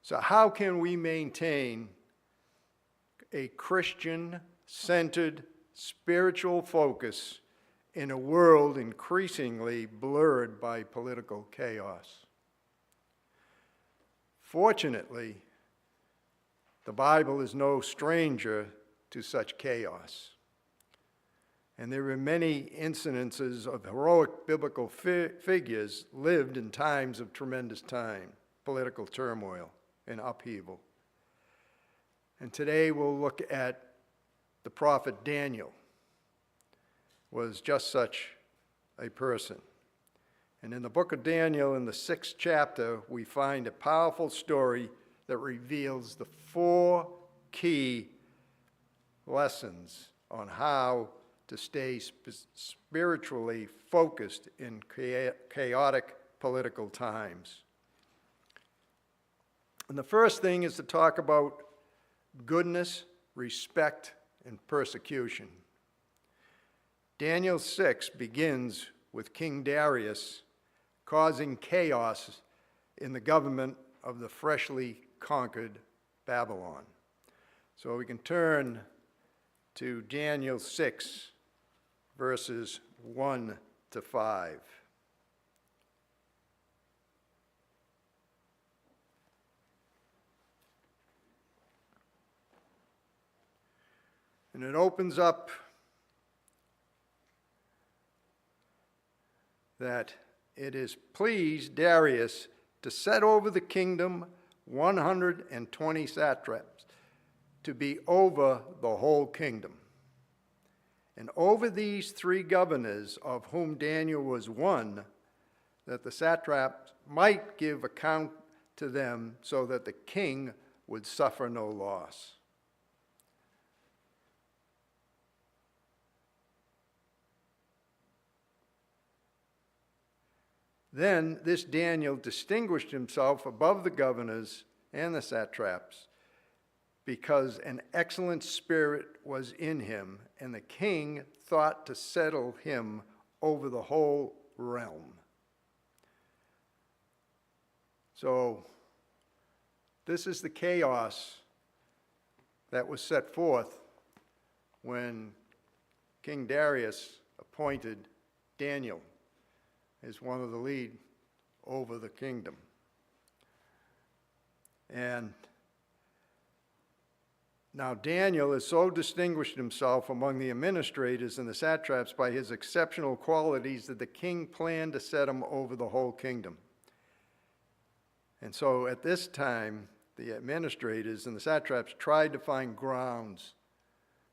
So how can we maintain a Christian-centered spiritual focus in a world increasingly blurred by political chaos? Fortunately, the Bible is no stranger to such chaos. And there are many incidences of heroic biblical figures lived in times of tremendous political turmoil and upheaval. And today we'll look at the prophet Daniel, was just such a person. And in the book of Daniel, in the 6th chapter, we find a powerful story that reveals the 4 key lessons on how to stay spiritually focused in chaotic political times. And the first thing is to talk about goodness, respect, and persecution. Daniel 6 begins with King Darius causing chaos in the government of the freshly conquered Babylon. So we can turn to Daniel 6, verses 1 to 5. And it opens up that it is pleased Darius to set over the kingdom 120 satraps to be over the whole kingdom. And over these 3 governors, of whom Daniel was one, that the satraps might give account to them so that the king would suffer no loss. Then this Daniel distinguished himself above the governors and the satraps because an excellent spirit was in him, and the king thought to settle him over the whole realm. So this is the chaos that was set forth when King Darius appointed Daniel as one of the lead over the kingdom. And now Daniel has so distinguished himself among the administrators and the satraps by his exceptional qualities that the king planned to set him over the whole kingdom. And so at this time, the administrators and the satraps tried to find grounds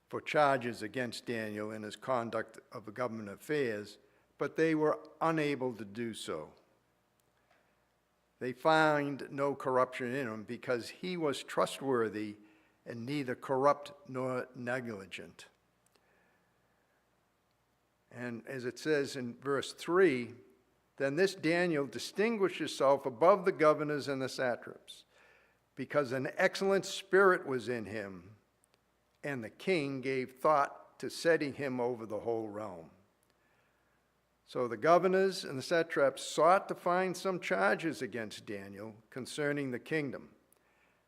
for charges against Daniel in his conduct of the government affairs, but they were unable to do so. They found no corruption in him because he was trustworthy and neither corrupt nor negligent. And as it says in verse 3, then this Daniel distinguished himself above the governors and the satraps because an excellent spirit was in him, and the king gave thought to setting him over the whole realm. So the governors and the satraps sought to find some charges against Daniel concerning the kingdom,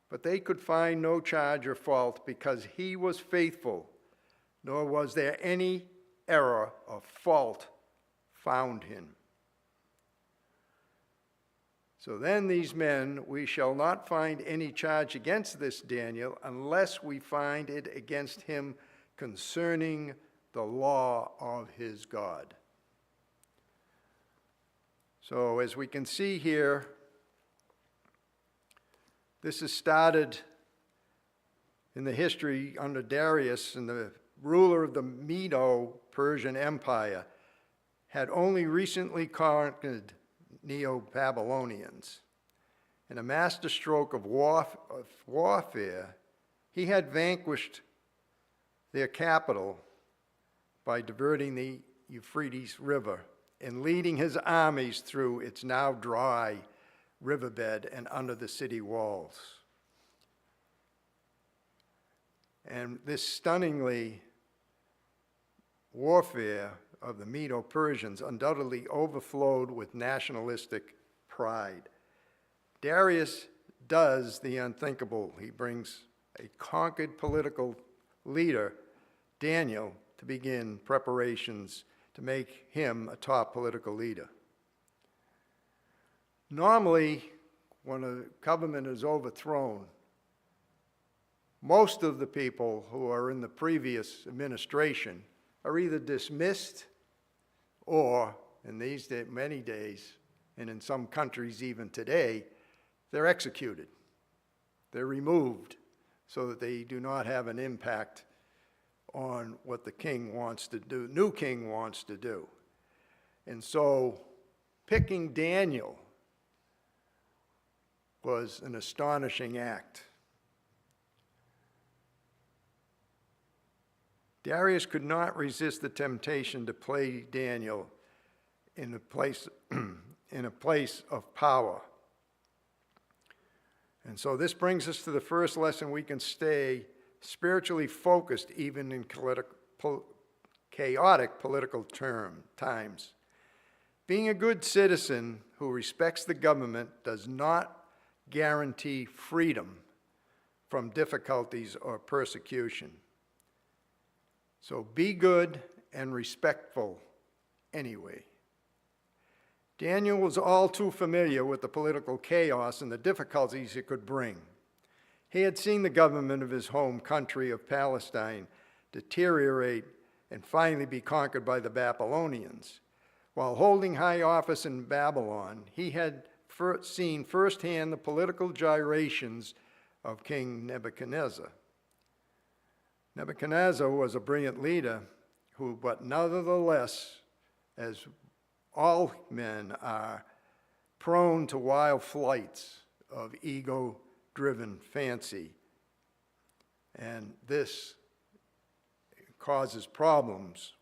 but they could find no charge or fault because he was faithful, nor was there any error or fault found in him. So then these men, we shall not find any charge against this Daniel unless we find it against him concerning the law of his God. So as we can see here, this has started in the history under Darius, and the ruler of the Medo-Persian Empire had only recently conquered Neo-Babylonians. In a masterstroke of warfare, he had vanquished their capital by diverting the Euphrates River and leading his armies through its now dry riverbed and under the city walls. And this stunningly warfare of the Medo-Persians undoubtedly overflowed with nationalistic pride. Darius does the unthinkable. He brings a conquered political leader, Daniel, to begin preparations to make him a top political leader. Normally, when a government is overthrown, most of the people who are in the previous administration are either dismissed or, in these many days, and in some countries even today, they're executed. They're removed so that they do not have an impact on what the king wants to do, new king wants to do. And so picking Daniel was an astonishing act. Darius could not resist the temptation to play Daniel in a place of power. And so this brings us to the first lesson: we can stay spiritually focused even in chaotic political times. Being a good citizen who respects the government does not guarantee freedom from difficulties or persecution. So be good and respectful anyway. Daniel was all too familiar with the political chaos and the difficulties it could bring. He had seen the government of his home country of Palestine deteriorate and finally be conquered by the Babylonians. While holding high office in Babylon, he had seen firsthand the political gyrations of King Nebuchadnezzar. Nebuchadnezzar was a brilliant leader who, but nevertheless, as all men are, prone to wild flights of ego-driven fancy. And this causes problems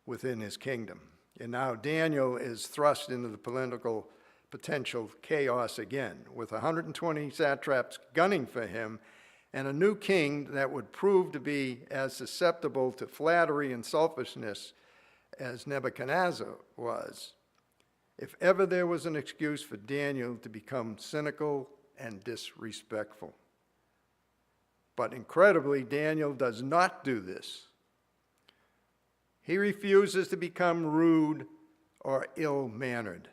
within his kingdom. And now Daniel is thrust into the political potential chaos again, with 120 satraps gunning for him, and a new king that would prove to be as susceptible to flattery and selfishness as Nebuchadnezzar was. If ever there was an excuse for Daniel to become cynical and disrespectful. But incredibly, Daniel does not do this. He refuses to become rude or ill-mannered.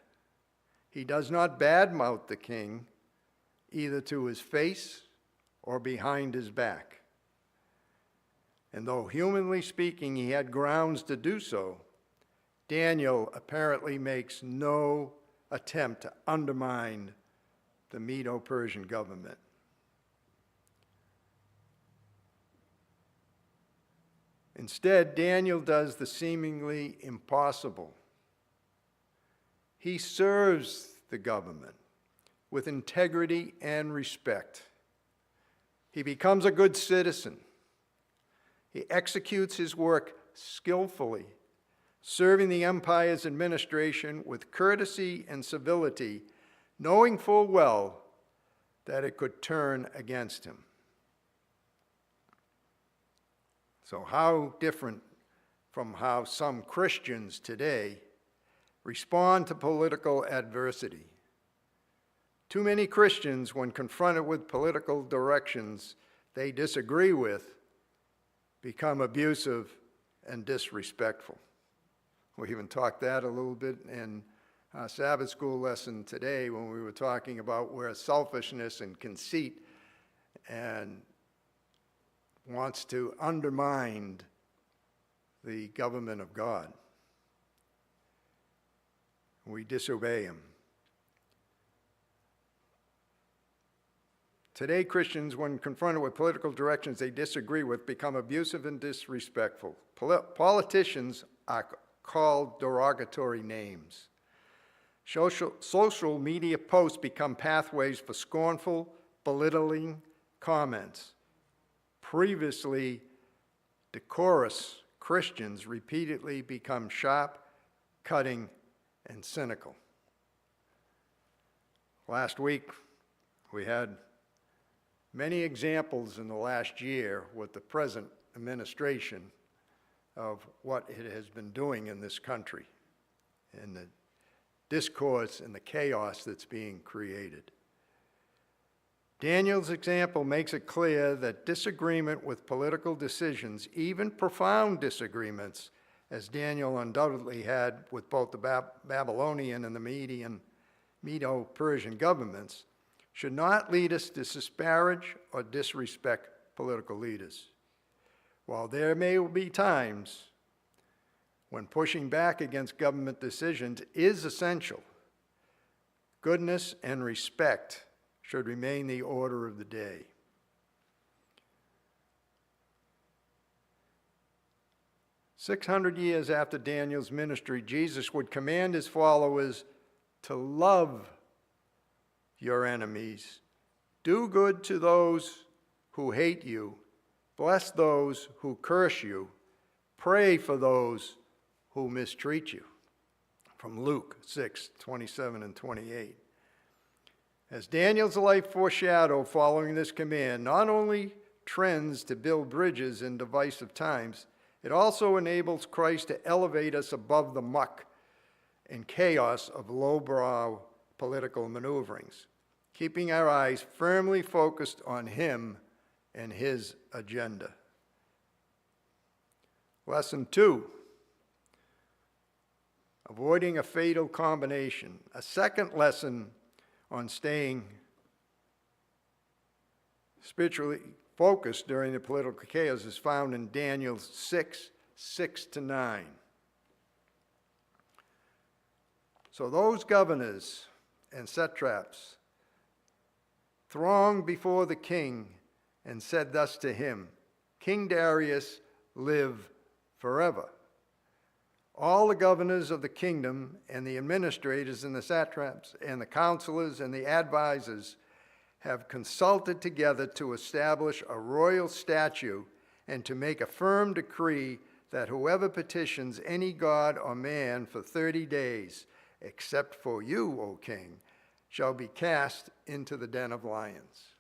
He does not badmouth the king, either to his face or behind his back. And though humanly speaking he had grounds to do so, Daniel apparently makes no attempt to undermine the Medo-Persian government. Instead, Daniel does the seemingly impossible. He serves the government with integrity and respect. He becomes a good citizen. He executes his work skillfully, serving the empire's administration with courtesy and civility, knowing full well that it could turn against him. So how different from how some Christians today respond to political adversity. Too many Christians, when confronted with political directions they disagree with, become abusive and disrespectful. We even talked that a little bit in our Sabbath school lesson today when we were talking about where selfishness and conceit and wants to undermine the government of God. We disobey him. Today, Christians, when confronted with political directions they disagree with, become abusive and disrespectful. Politicians are called derogatory names. Social media posts become pathways for scornful, belittling comments. Previously decorous Christians repeatedly become sharp, cutting, and cynical. Last week, we had many examples in the last year with the present administration of what it has been doing in this country and the discourse and the chaos that's being created. Daniel's example makes it clear that disagreement with political decisions, even profound disagreements, as Daniel undoubtedly had with both the Babylonian and the Medo-Persian governments, should not lead us to disparage or disrespect political leaders. While there may be times when pushing back against government decisions is essential, goodness and respect should remain the order of the day. "600 years after Daniel's ministry, Jesus would command his followers to love your enemies, do good to those who hate you, bless those who curse you, pray for those who mistreat you." From Luke 6:27 and 28. As Daniel's life foreshadowed, following this command not only trends to build bridges in divisive times, it also enables Christ to elevate us above the muck and chaos of lowbrow political maneuverings, keeping our eyes firmly focused on him and his agenda. Lesson 2, avoiding a fatal combination. A second lesson on staying spiritually focused during the political chaos is found in Daniel 6:6-9. "So those governors and satraps thronged before the king and said thus to him, 'King Darius, live forever. All the governors of the kingdom and the administrators and the satraps and the counselors and the advisors have consulted together to establish a royal statute and to make a firm decree that whoever petitions any god or man for 30 days, except for you, O king, shall be cast into the den of lions.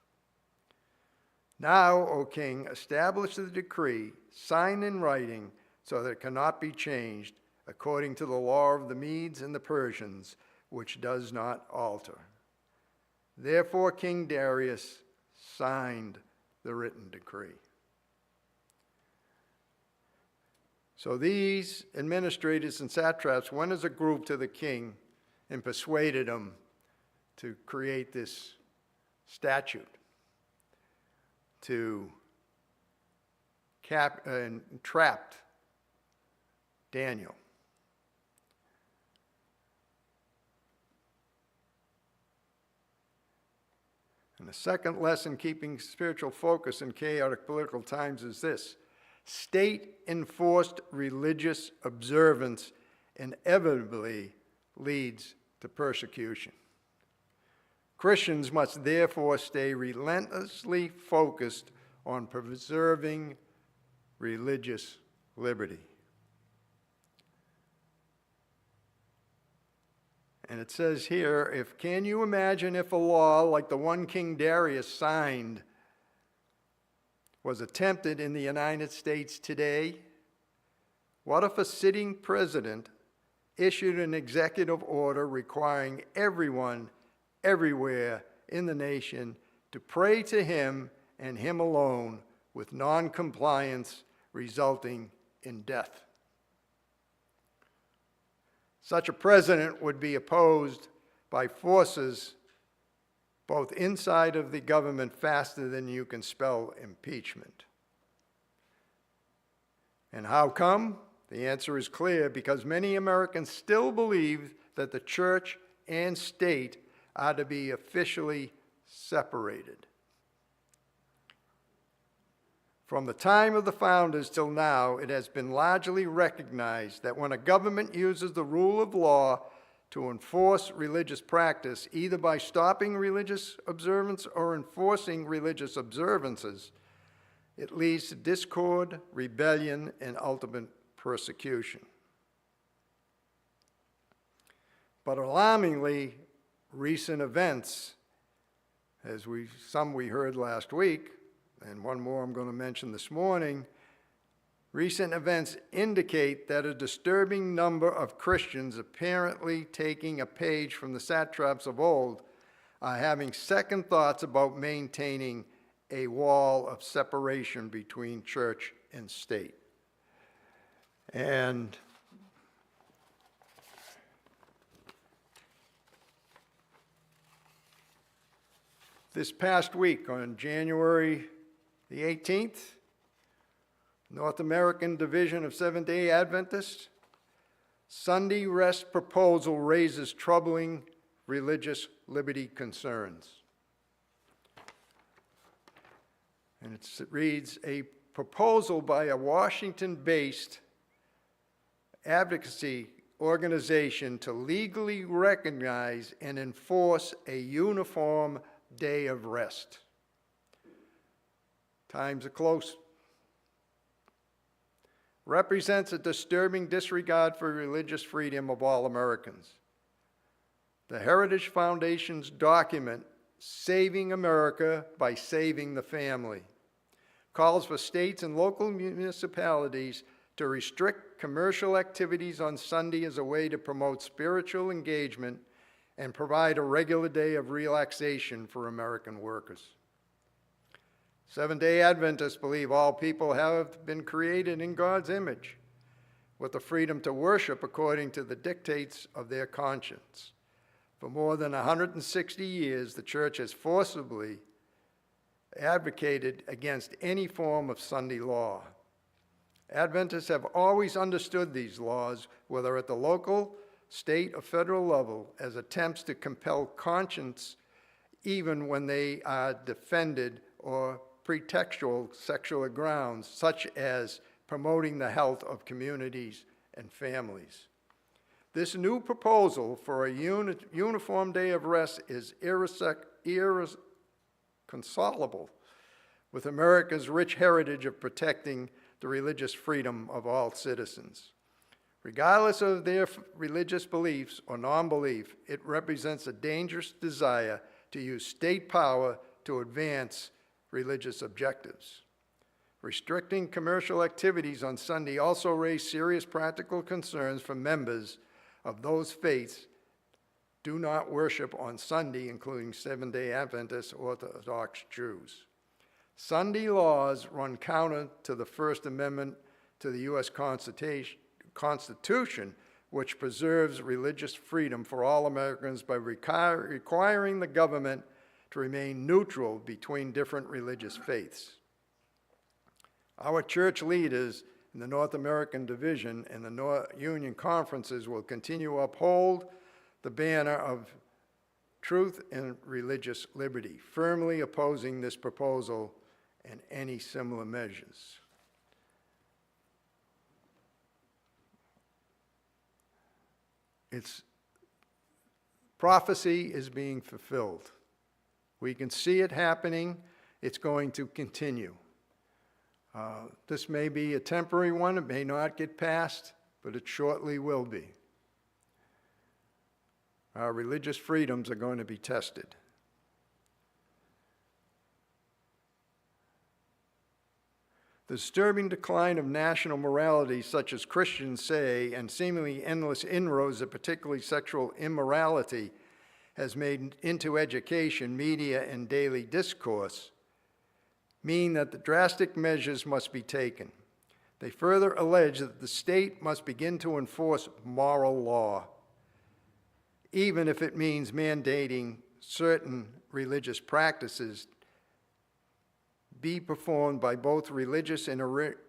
Now, O king, establish the decree, sign in writing, so that it cannot be changed, according to the law of the Medes and the Persians, which does not alter.' Therefore King Darius signed the written decree." So these administrators and satraps went as a group to the king and persuaded him to create this statute to trapped Daniel. And the second lesson keeping spiritual focus in chaotic political times is this: state-enforced religious observance inevitably leads to persecution. Christians must therefore stay relentlessly focused on preserving religious liberty. And it says here, can you imagine if a law like the one King Darius signed was attempted in the United States today? What if a sitting president issued an executive order requiring everyone, everywhere in the nation to pray to him and him alone, with non-compliance resulting in death? Such a president would be opposed by forces both inside of the government faster than you can spell impeachment. And how come? The answer is clear: because many Americans still believe that the church and state are to be officially separated. From the time of the founders till now, it has been largely recognized that when a government uses the rule of law to enforce religious practice, either by stopping religious observance or enforcing religious observances, it leads to discord, rebellion, and ultimate persecution. But alarmingly, recent events, as some we heard last week, and one more I'm going to mention this morning, recent events indicate that a disturbing number of Christians, apparently taking a page from the satraps of old, are having second thoughts about maintaining a wall of separation between church and state. And this past week, on January the 18th, North American Division of Seventh-day Adventists, Sunday rest proposal raises troubling religious liberty concerns. And it reads, a proposal by a Washington-based advocacy organization to legally recognize and enforce a uniform day of rest. Times are close. Represents a disturbing disregard for religious freedom of all Americans. The Heritage Foundation's document, Saving America by Saving the Family, calls for states and local municipalities to restrict commercial activities on Sunday as a way to promote spiritual engagement and provide a regular day of relaxation for American workers. Seventh-day Adventists believe all people have been created in God's image with the freedom to worship according to the dictates of their conscience. For more than 160 years, the church has forcibly advocated against any form of Sunday law. Adventists have always understood these laws, whether at the local, state, or federal level, as attempts to compel conscience, even when they are defended or pretextual sexual grounds, such as promoting the health of communities and families. This new proposal for a uniform day of rest is irreconcilable with America's rich heritage of protecting the religious freedom of all citizens. Regardless of their religious beliefs or non-belief, it represents a dangerous desire to use state power to advance religious objectives. Restricting commercial activities on Sunday also raised serious practical concerns for members of those faiths do not worship on Sunday, including Seventh-day Adventists, Orthodox Jews. Sunday laws run counter to the First Amendment to the U.S. Constitution, which preserves religious freedom for all Americans by requiring the government to remain neutral between different religious faiths. Our church leaders in the North American Division and the Union conferences will continue to uphold the banner of truth and religious liberty, firmly opposing this proposal and any similar measures. Its prophecy is being fulfilled. We can see it happening. It's going to continue. This may be a temporary one. It may not get passed, but it shortly will be. Our religious freedoms are going to be tested. The disturbing decline of national morality, such as Christians say, and seemingly endless inroads of particularly sexual immorality, has made into education, media, and daily discourse, mean that the drastic measures must be taken. They further allege that the state must begin to enforce moral law, even if it means mandating certain religious practices be performed by both religious and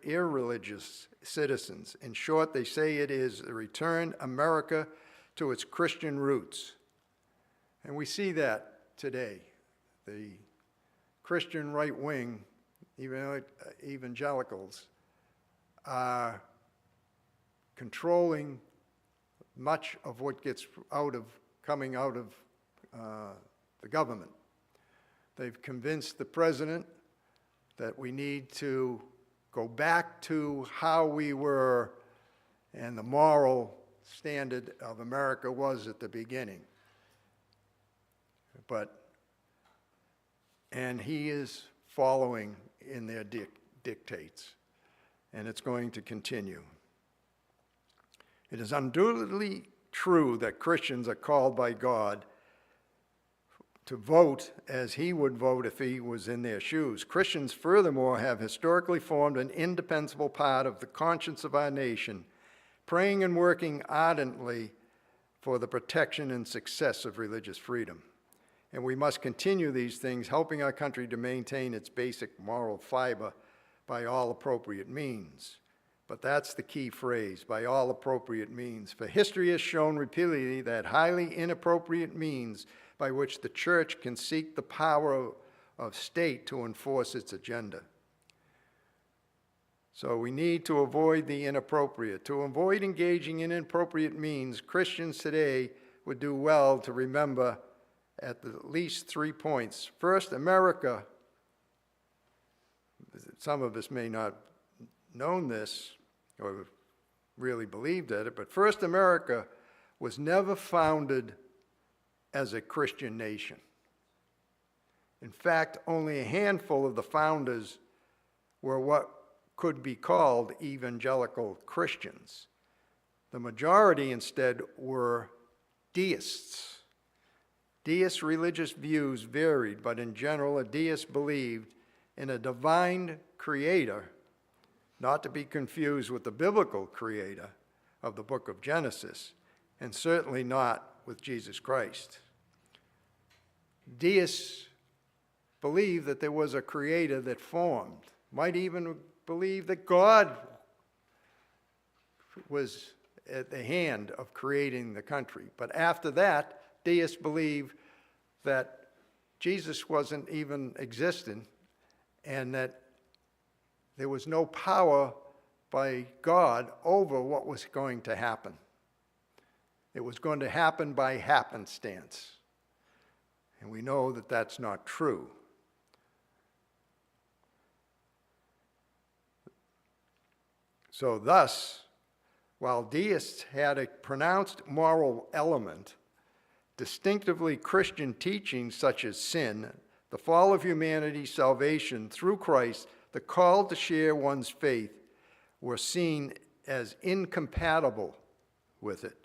irreligious citizens. In short, they say it is a return America to its Christian roots. And we see that today. The Christian right wing, even evangelicals, are controlling much of what gets coming out of the government. They've convinced the president that we need to go back to how we were and the moral standard of America was at the beginning. And he is following in their dictates, and it's going to continue. It is undoubtedly true that Christians are called by God to vote as he would vote if he was in their shoes. Christians, furthermore, have historically formed an indispensable part of the conscience of our nation, praying and working ardently for the protection and success of religious freedom. And we must continue these things, helping our country to maintain its basic moral fiber by all appropriate means. But that's the key phrase, by all appropriate means. For history has shown repeatedly that highly inappropriate means by which the church can seek the power of state to enforce its agenda. So we need to avoid the inappropriate. To avoid engaging in inappropriate means, Christians today would do well to remember at least 3 points. First, America, some of us may not have known this or really believed it, but first, America was never founded as a Christian nation. In fact, only a handful of the founders were what could be called evangelical Christians. The majority instead were deists. Deist religious views varied, but in general, a deist believed in a divine creator, not to be confused with the biblical creator of the book of Genesis, and certainly not with Jesus Christ. Deists believed that there was a creator that formed, might even believe that God was at the hand of creating the country. But after that, deists believe that Jesus wasn't even existent and that there was no power by God over what was going to happen. It was going to happen by happenstance. And we know that that's not true. So thus, while deists had a pronounced moral element, distinctively Christian teachings such as sin, the fall of humanity, salvation through Christ, the call to share one's faith, were seen as incompatible with it.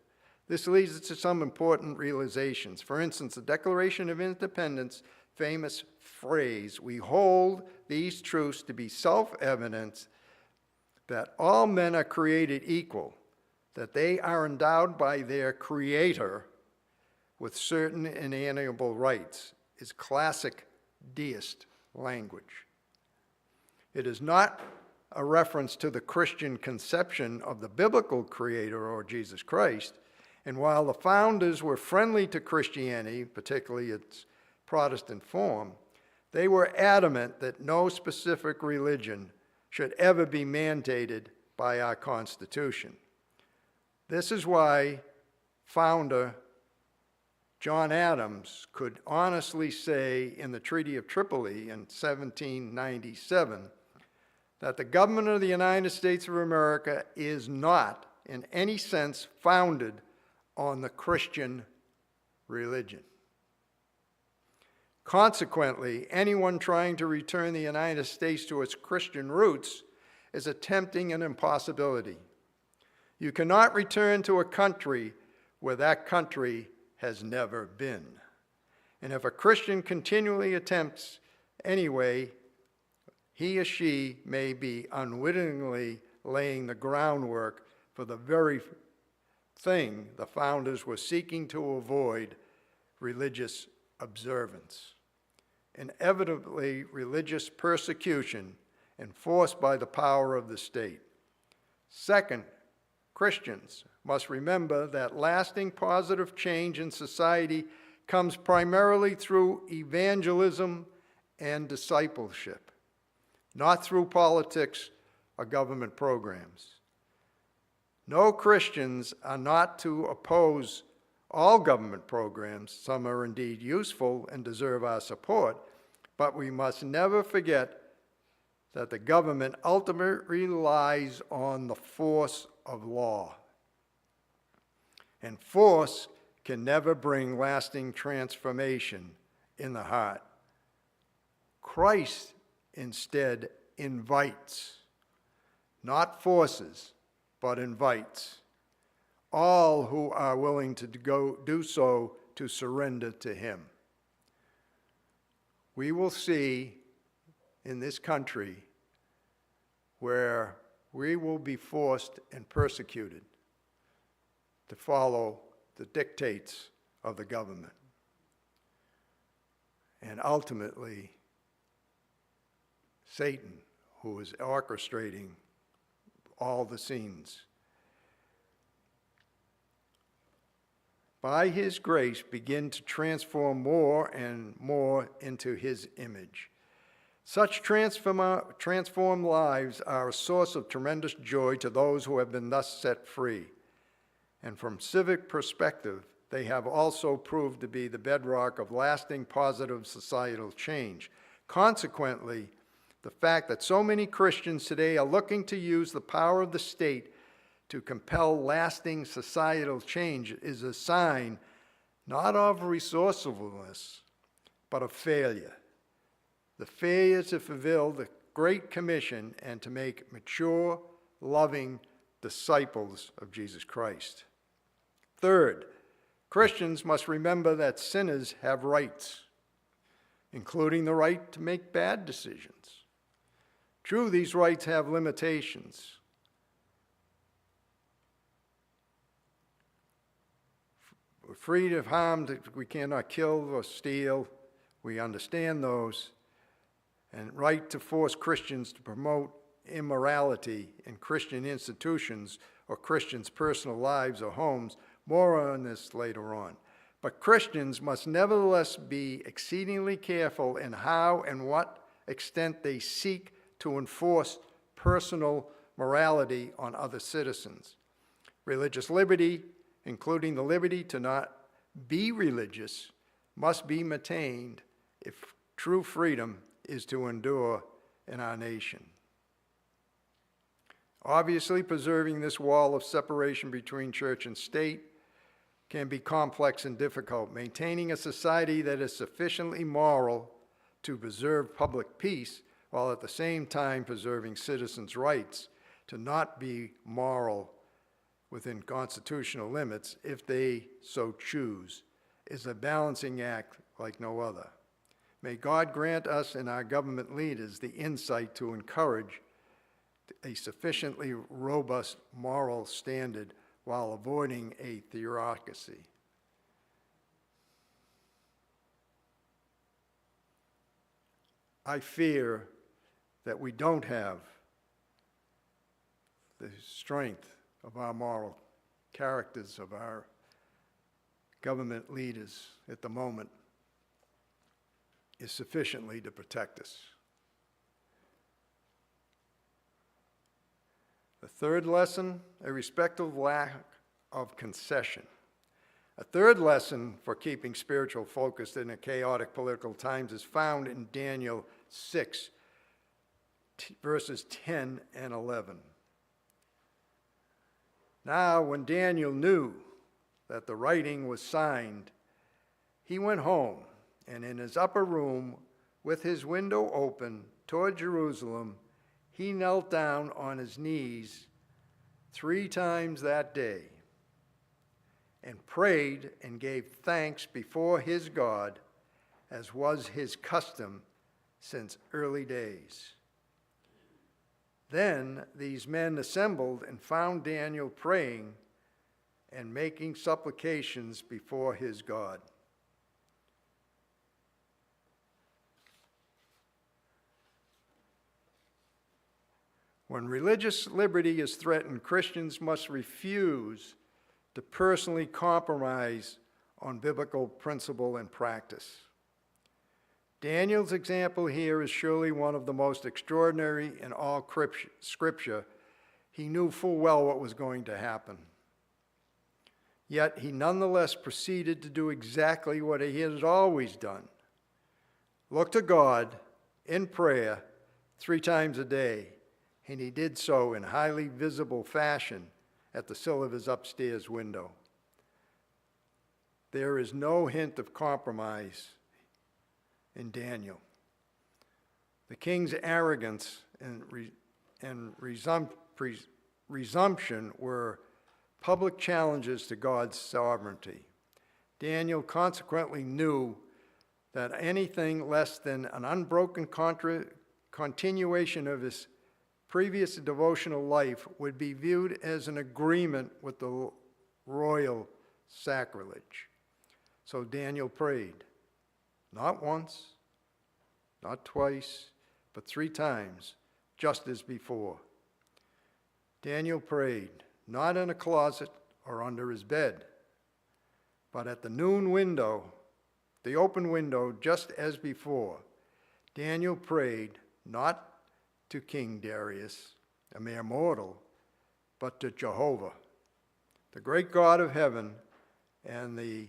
This leads to some important realizations. For instance, the Declaration of Independence, famous phrase, "We hold these truths to be self-evident, that all men are created equal, that they are endowed by their Creator with certain inalienable rights," is classic deist language. It is not a reference to the Christian conception of the biblical Creator or Jesus Christ. And while the founders were friendly to Christianity, particularly its Protestant form, they were adamant that no specific religion should ever be mandated by our Constitution. This is why founder John Adams could honestly say in the Treaty of Tripoli in 1797 that the government of the United States of America is not in any sense founded on the Christian religion. Consequently, anyone trying to return the United States to its Christian roots is attempting an impossibility. You cannot return to a country where that country has never been. And if a Christian continually attempts anyway, he or she may be unwittingly laying the groundwork for the very thing the founders were seeking to avoid: religious observance. Inevitably, religious persecution enforced by the power of the state. Second, Christians must remember that lasting positive change in society comes primarily through evangelism and discipleship, not through politics or government programs. No, Christians are not to oppose all government programs. Some are indeed useful and deserve our support, but we must never forget that the government ultimately relies on the force of law. And force can never bring lasting transformation in the heart. Christ instead invites, not forces, but invites all who are willing to do so to surrender to him. we will see in this country where we will be forced and persecuted to follow the dictates of the government. And ultimately, Satan, who is orchestrating all the scenes, by his grace, begin to transform more and more into his image. Such transformed lives are a source of tremendous joy to those who have been thus set free. And from civic perspective, they have also proved to be the bedrock of lasting positive societal change. Consequently, the fact that so many Christians today are looking to use the power of the state to compel lasting societal change is a sign not of resourcefulness, but of failure. The failure to fulfill the Great Commission and to make mature, loving disciples of Jesus Christ. Third, Christians must remember that sinners have rights, including the right to make bad decisions. True, these rights have limitations. We're free of harm that we cannot kill or steal. We understand those. And right to force Christians to promote immorality in Christian institutions or Christians' personal lives or homes. More on this later on. But Christians must nevertheless be exceedingly careful in how and what extent they seek to enforce personal morality on other citizens. Religious liberty, including the liberty to not be religious, must be maintained if true freedom is to endure in our nation. Obviously, preserving this wall of separation between church and state can be complex and difficult. Maintaining a society that is sufficiently moral to preserve public peace, while at the same time preserving citizens' rights to not be moral within constitutional limits, if they so choose, is a balancing act like no other. May God grant us and our government leaders the insight to encourage a sufficiently robust moral standard while avoiding a theocracy. I fear that we don't have the strength of our moral characters of our government leaders at the moment is sufficiently to protect us. The third lesson, a respectful lack of concession. A third lesson for keeping spiritual focus in a chaotic political times is found in Daniel 6, verses 10 and 11. Now, when Daniel knew that the writing was signed, he went home, and in his upper room, with his window open toward Jerusalem, he knelt down on his knees 3 times that day and prayed and gave thanks before his God, as was his custom since early days. Then these men assembled and found Daniel praying and making supplications before his God. When religious liberty is threatened, Christians must refuse to personally compromise on biblical principle and practice. Daniel's example here is surely one of the most extraordinary in all Scripture. He knew full well what was going to happen. Yet he nonetheless proceeded to do exactly what he had always done. Look to God in prayer 3 times a day, and he did so in highly visible fashion at the sill of his upstairs window. There is no hint of compromise in Daniel. The king's arrogance and resumption were public challenges to God's sovereignty. Daniel consequently knew that anything less than an unbroken continuation of his previous devotional life would be viewed as an agreement with the royal sacrilege. So Daniel prayed, not once, not twice, but 3 times, just as before. Daniel prayed, not in a closet or under his bed, but at the noon window, the open window, just as before. Daniel prayed, not to King Darius, a mere mortal, but to Jehovah, the great God of heaven and the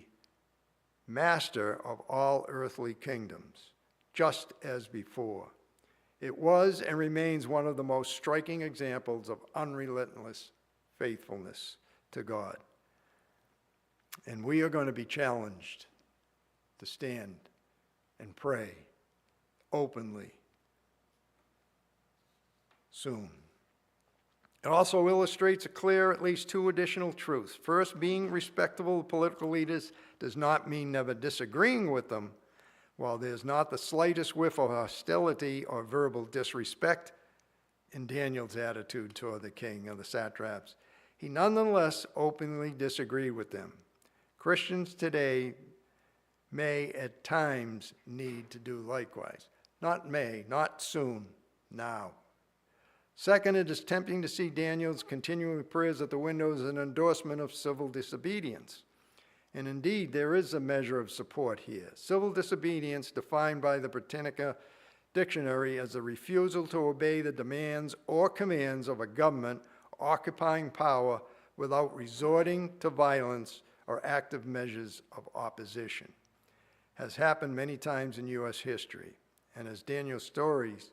master of all earthly kingdoms, just as before. It was and remains one of the most striking examples of unrelentless faithfulness to God. And we are going to be challenged to stand and pray openly soon. It also illustrates a clear, at least 2 additional truths. First, being respectable of political leaders does not mean never disagreeing with them. While there's not the slightest whiff of hostility or verbal disrespect in Daniel's attitude toward the king or the satraps, he nonetheless openly disagreed with them. Christians today may at times need to do likewise. Not may, not soon, now. Second, it is tempting to see Daniel's continuing prayers at the window as an endorsement of civil disobedience. And indeed, there is a measure of support here. Civil disobedience, defined by the Britannica Dictionary as a refusal to obey the demands or commands of a government occupying power without resorting to violence or active measures of opposition, has happened many times in U.S. history. And as Daniel's stories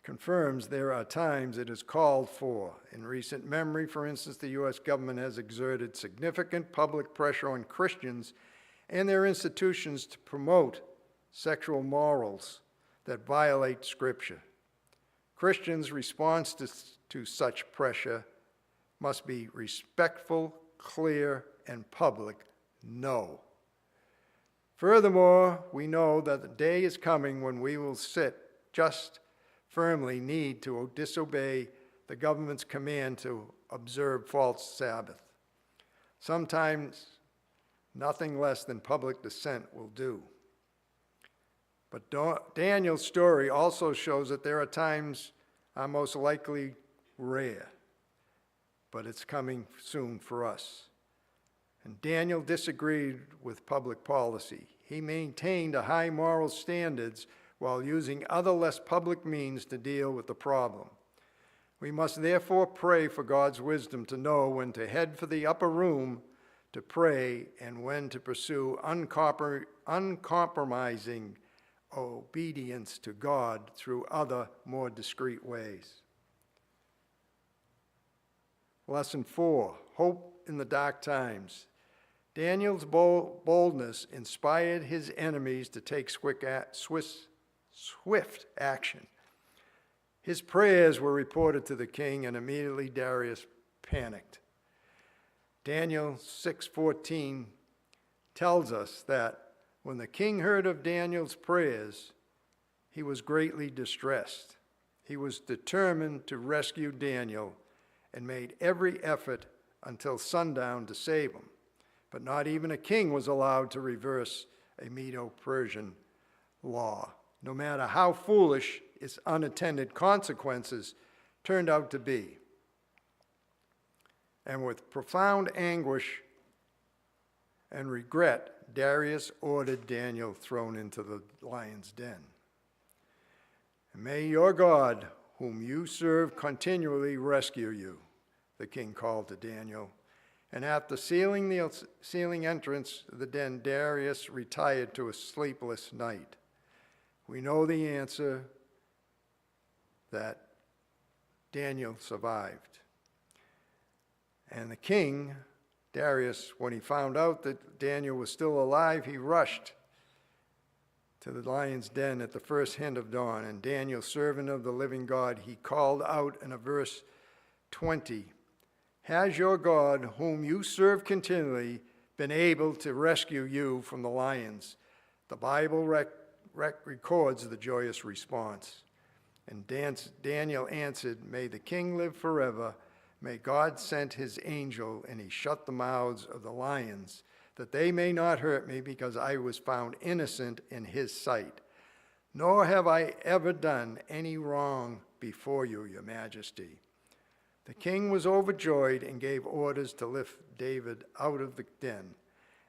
confirms, there are times it is called for. In recent memory, for instance, the U.S. government has exerted significant public pressure on Christians and their institutions to promote sexual morals that violate Scripture. Christians' response to such pressure must be respectful, clear, and public no. Furthermore, we know that the day is coming when we will firmly need to disobey the government's command to observe false Sabbath. Sometimes nothing less than public dissent will do. But Daniel's story also shows that there are times are most likely rare, but it's coming soon for us. And Daniel disagreed with public policy. He maintained a high moral standards while using other less public means to deal with the problem. We must therefore pray for God's wisdom to know when to head for the upper room to pray and when to pursue uncompromising obedience to God through other, more discreet ways. Lesson 4, hope in the dark times. Daniel's boldness inspired his enemies to take swift action. His prayers were reported to the king, and immediately Darius panicked. Daniel 6:14 tells us that when the king heard of Daniel's prayers, he was greatly distressed. He was determined to rescue Daniel and made every effort until sundown to save him. But not even a king was allowed to reverse a Medo-Persian law, no matter how foolish its unintended consequences turned out to be. And with profound anguish and regret, Darius ordered Daniel thrown into the lion's den. And may your God, whom you serve continually, rescue you, the king called to Daniel. And after sealing entrance to the den, Darius retired to a sleepless night. We know the answer, that Daniel survived. And the king, Darius, when he found out that Daniel was still alive, he rushed to the lion's den at the first hint of dawn. And Daniel, servant of the living God, he called out in verse 20, "Has your God, whom you serve continually, been able to rescue you from the lions?" The Bible records the joyous response. And Daniel answered, "May the king live forever. May God send his angel, and he shut the mouths of the lions, that they may not hurt me, because I was found innocent in his sight. Nor have I ever done any wrong before you, your majesty." The king was overjoyed and gave orders to lift David out of the den.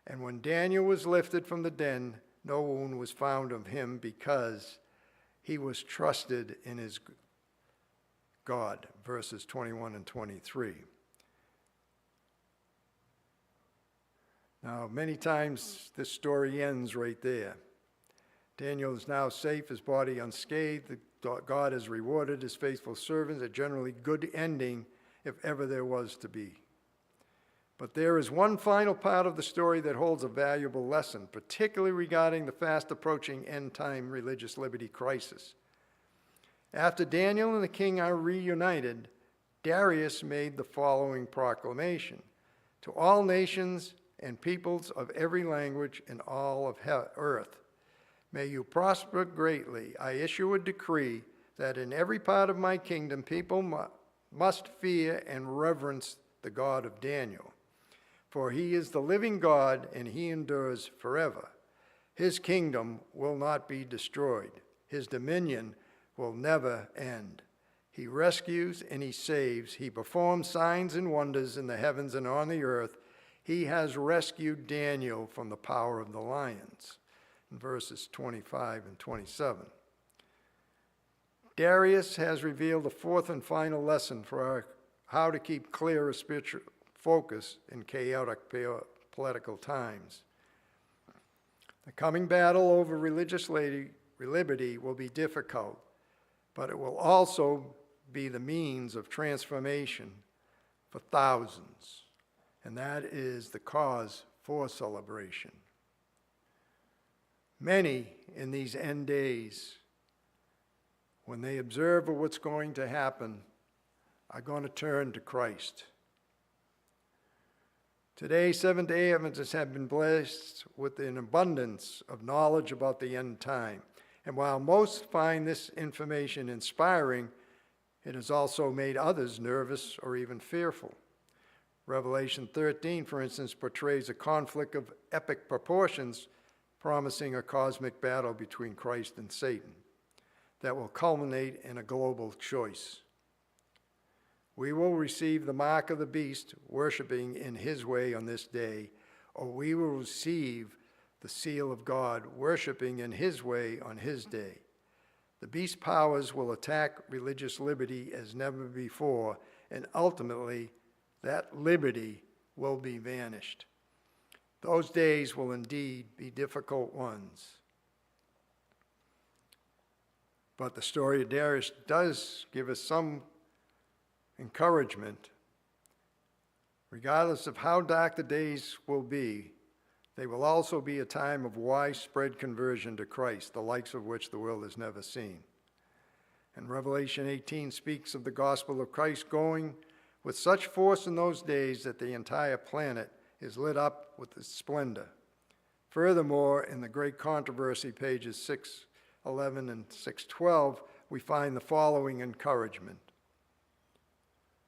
And when Daniel was lifted from the den, no wound was found of him, because he was trusted in his God. Verses 21 and 23. Now, many times this story ends right there. Daniel is now safe, his body unscathed. God has rewarded his faithful servants, a generally good ending, if ever there was to be. But there is one final part of the story that holds a valuable lesson, particularly regarding the fast approaching end-time religious liberty crisis. After Daniel and the king are reunited, Darius made the following proclamation: "To all nations and peoples of every language in all of earth, may you prosper greatly. I issue a decree that in every part of my kingdom people must fear and reverence the God of Daniel. For he is the living God, and he endures forever. His kingdom will not be destroyed. His dominion will never end. He rescues and he saves. He performs signs and wonders in the heavens and on the earth. He has rescued Daniel from the power of the lions." In verses 25 and 27. Darius has revealed a fourth and final lesson for how to keep clear a spiritual focus in chaotic political times. The coming battle over religious liberty will be difficult, but it will also be the means of transformation for thousands, and that is the cause for celebration. Many in these end days, when they observe what's going to happen, are going to turn to Christ. Today, Seventh-day Adventists have been blessed with an abundance of knowledge about the end time. And while most find this information inspiring, it has also made others nervous or even fearful. Revelation 13, for instance, portrays a conflict of epic proportions, promising a cosmic battle between Christ and Satan that will culminate in a global choice. We will receive the mark of the beast, worshiping in his way on this day, or we will receive the seal of God, worshiping in his way on his day. The beast powers will attack religious liberty as never before, and ultimately, that liberty will be vanished. Those days will indeed be difficult ones. But the story of Darius does give us some encouragement. Regardless of how dark the days will be, they will also be a time of widespread conversion to Christ, the likes of which the world has never seen. And Revelation 18 speaks of the gospel of Christ going with such force in those days that the entire planet is lit up with its splendor. Furthermore, in the great controversy, pages 611 and 612, we find the following encouragement.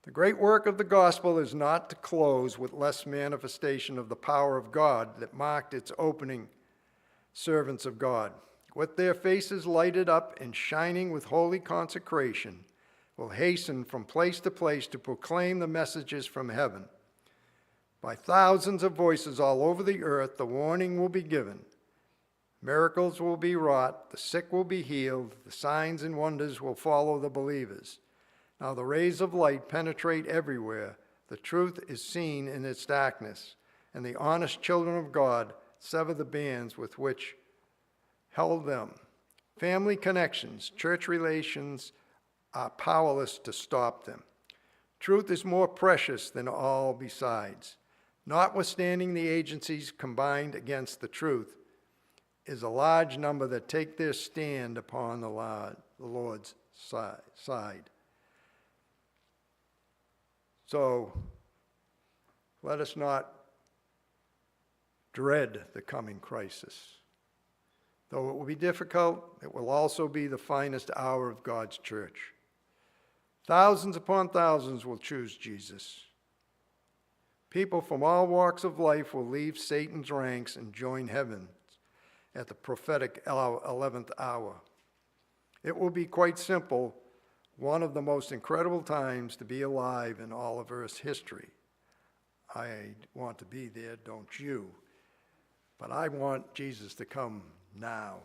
The great work of the gospel is not to close with less manifestation of the power of God that marked its opening servants of God. With their faces lighted up and shining with holy consecration, will hasten from place to place to proclaim the messages from heaven. By thousands of voices all over the earth, the warning will be given. Miracles will be wrought, the sick will be healed, the signs and wonders will follow the believers. Now the rays of light penetrate everywhere. The truth is seen in its darkness, and the honest children of God sever the bands with which held them. Family connections, church relations are powerless to stop them. Truth is more precious than all besides. Notwithstanding the agencies combined against the truth, is a large number that take their stand upon the Lord's side. So let us not dread the coming crisis. Though it will be difficult, it will also be the finest hour of God's church. Thousands upon thousands will choose Jesus. People from all walks of life will leave Satan's ranks and join heaven at the prophetic 11th hour. It will be quite simple, one of the most incredible times to be alive in all of Earth's history. I want to be there, don't you? But I want Jesus to come now.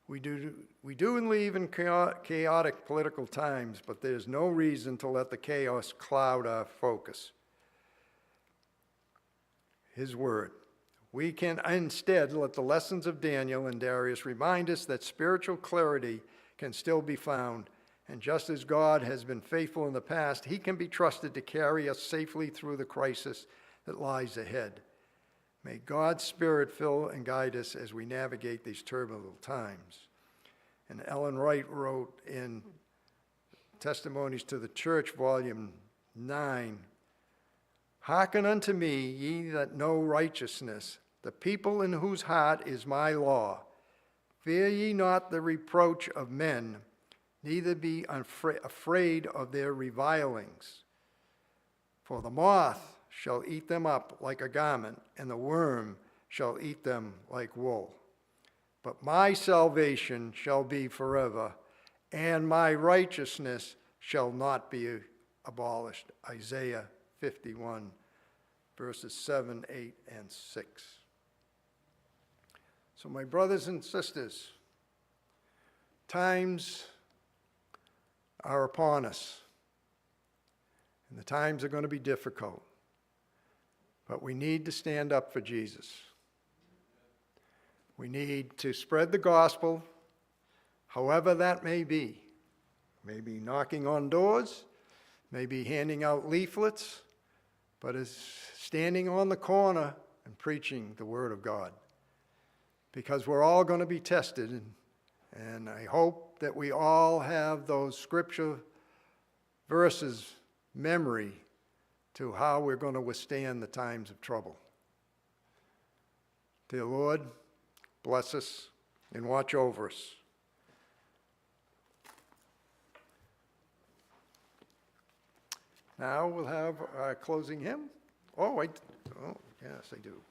We do and live in chaotic political times, but there's no reason to let the chaos cloud our focus. His word. We can instead let the lessons of Daniel and Darius remind us that spiritual clarity can still be found, and just as God has been faithful in the past, he can be trusted to carry us safely through the crisis that lies ahead. May God's Spirit fill and guide us as we navigate these turbulent times. And Ellen Wright wrote in Testimonies to the Church, Volume 9, "Hearken unto me, ye that know righteousness, the people in whose heart is my law. Fear ye not the reproach of men, neither be afraid of their revilings. For the moth shall eat them up like a garment, and the worm shall eat them like wool. But my salvation shall be forever, and my righteousness shall not be abolished." Isaiah 51, verses 7, 8, and 6. So my brothers and sisters, times are upon us, and the times are going to be difficult, but we need to stand up for Jesus. We need to spread the gospel, however that may be. Maybe knocking on doors, maybe handing out leaflets, but it's standing on the corner and preaching the word of God. Because we're all going to be tested, and I hope that we all have those scripture verses memory to how we're going to withstand the times of trouble. Dear Lord, bless us and watch over us. Now we'll have our closing hymn. Oh, yes, I do.